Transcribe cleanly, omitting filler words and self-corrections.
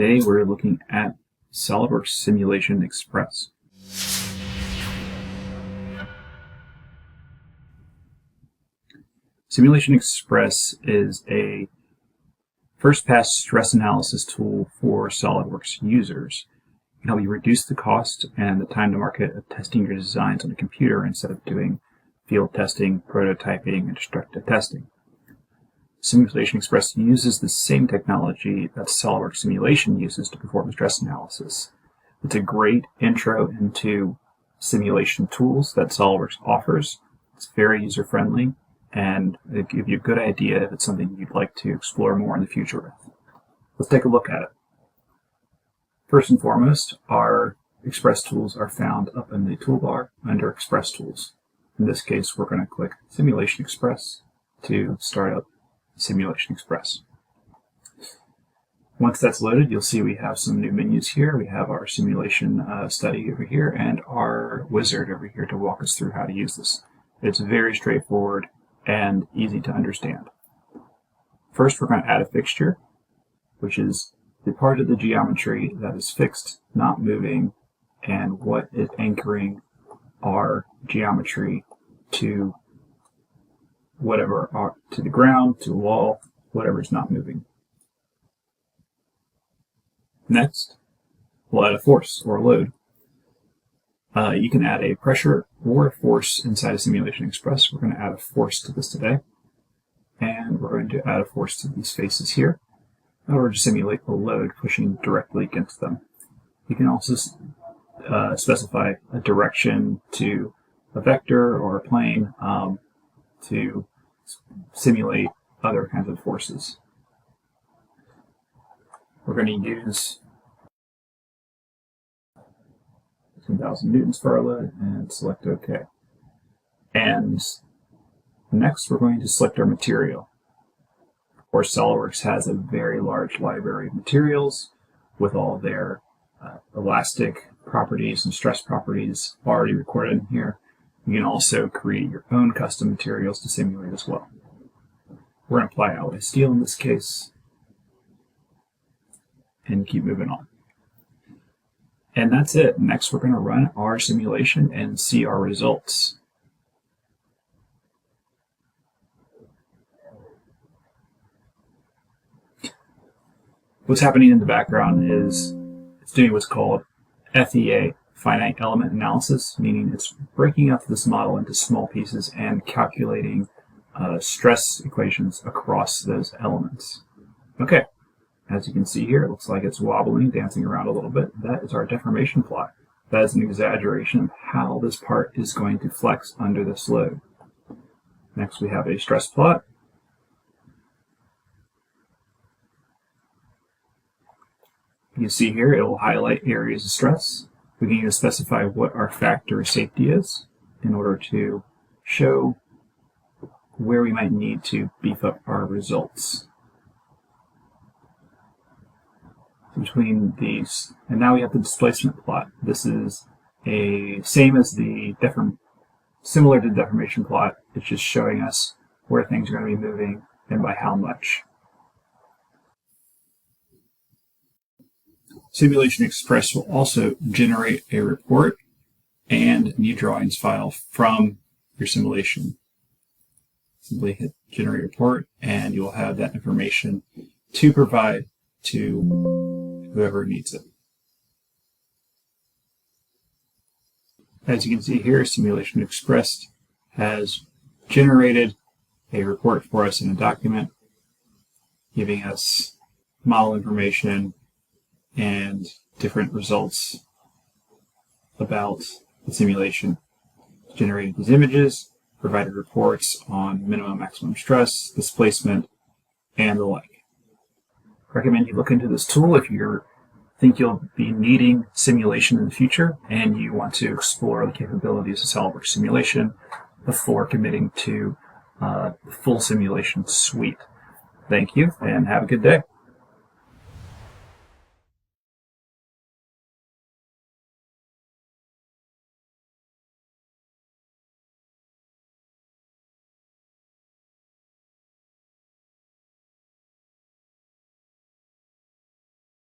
Today we're looking at SOLIDWORKS SimulationXpress. SimulationXpress is a first-pass stress analysis tool for SOLIDWORKS users. It can help you reduce the cost and the time to market of testing your designs on a computer instead of doing field testing, prototyping, and destructive testing. SimulationXpress uses the same technology that SOLIDWORKS Simulation uses to perform stress analysis. It's a great intro into simulation tools that SOLIDWORKS offers. It's very user-friendly, and it'll give you a good idea if it's something you'd like to explore more in the future with. Let's take a look at it. First and foremost, our Express tools are found up in the toolbar under Express Tools. In this case, we're going to click SimulationXpress to start up SimulationXpress. Once that's loaded, you'll see we have some new menus here. We have our simulation study over here and our wizard over here to walk us through how to use this. It's very straightforward and easy to understand. First, we're going to add a fixture, which is the part of the geometry that is fixed, not moving, and what is anchoring our geometry to whatever, to the ground, to the wall, whatever is not moving. Next, we'll add a force or a load. You can add a pressure or a force inside of SimulationXpress. We're going to add a force to this today. And we're going to add a force to these faces here in order to simulate a load pushing directly against them. You can also specify a direction to a vector or a plane to simulate other kinds of forces. We're going to use 10,000 newtons for our load and select OK. And next we're going to select our material. Of course, SOLIDWORKS has a very large library of materials with all their elastic properties and stress properties already recorded in here. You can also create your own custom materials to simulate as well. We're going to apply alloy steel in this case and keep moving on. And that's it. Next, we're going to run our simulation and see our results. What's happening in the background is it's doing what's called FEA, finite element analysis, meaning it's breaking up this model into small pieces and calculating stress equations across those elements. Okay, as you can see here, it looks like it's wobbling, dancing around a little bit. That is our deformation plot. That is an exaggeration of how this part is going to flex under this load. Next, we have a stress plot. You can see here it will highlight areas of stress. We can even specify what our factor of safety is in order to show where we might need to beef up our results. Between these, and now we have the displacement plot. This is same as the similar to the deformation plot. It's just showing us where things are going to be moving and by how much. SimulationXpress will also generate a report and new drawings file from your simulation. Simply hit generate report and you will have that information to provide to whoever needs it. As you can see here, SimulationXpress has generated a report for us in a document, giving us model information and different results about the simulation. It's generated these images, provided reports on minimum maximum stress, displacement, and the like. I recommend you look into this tool if you think you'll be needing simulation in the future and you want to explore the capabilities of SOLIDWORKS simulation before committing to the full simulation suite. Thank you and have a good day.